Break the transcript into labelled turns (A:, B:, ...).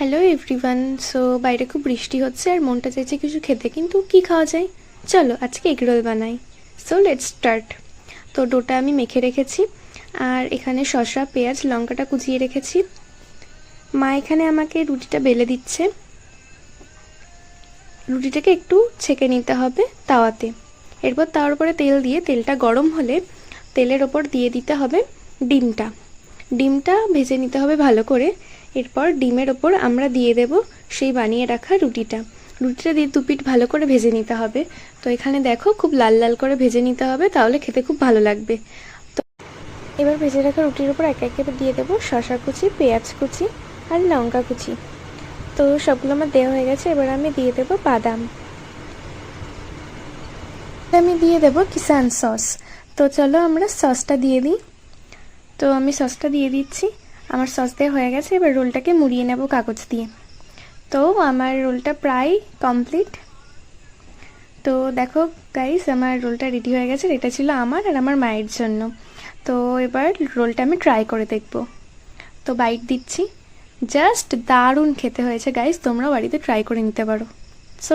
A: Hello everyone. So বাইরে খুব বৃষ্টি হচ্ছে আর মনটা চাইছে কিছু খেতে, কিন্তু কি খাওয়া যায়? চলো আজকে এগ রোল বানাই। So let's start. তো ডোটা আমি মেখে রেখেছি, আর এখানে শসা, পেঁয়াজ, লঙ্কাটা কুচিয়ে রেখেছি। মা এখানে আমাকে রুটিটা বেলে দিচ্ছে। রুটিটাকে একটু ছেঁকে নিতে হবে তাওয়াতে। এরপর তার উপরে তেল দিয়ে, তেলটা গরম হলে তেলের ওপর দিয়ে দিতে হবে ডিমটা। ডিমটা ভেজে নিতে হবে ভালো করে। এরপর ডিমের ওপর আমরা দিয়ে দেব সেই বানিয়ে রাখা রুটিটা। রুটিটা দিয়ে দুপিঠ ভালো করে ভেজে নিতে হবে। তো এখানে দেখো খুব লাল লাল করে ভেজে নিতে হবে, তাহলে খেতে খুব ভালো লাগবে। তো এবার ভেজে রাখা রুটির উপর একে একে দিয়ে দেবো শসা কুচি, পেঁয়াজ কুচি আর লঙ্কা কুচি। তো সবগুলো আমার দেওয়া হয়ে গেছে। এবার আমি দিয়ে দেবো বাদাম, আমি দিয়ে দেবো কিষান সস। তো চলো আমরা সসটা দিয়ে দিই। তো আমি সসটা দিয়ে দিচ্ছি। আমার সস দেওয়া হয়ে গেছে। এবার রোলটাকে মুড়িয়ে নেব কাগজ দিয়ে। তো আমার রোলটা প্রায় কমপ্লিট। তো দেখো গাইস, আমার রোলটা রেডি হয়ে গেছে। এটা ছিল আমার আর আমার মায়ের জন্য। তো এবার রোলটা আমি ট্রাই করে দেখব। তো বাইট দিচ্ছি। জাস্ট দারুণ খেতে হয়েছে গাইস, তোমরাও বাড়িতে ট্রাই করে নিতে পারো। সো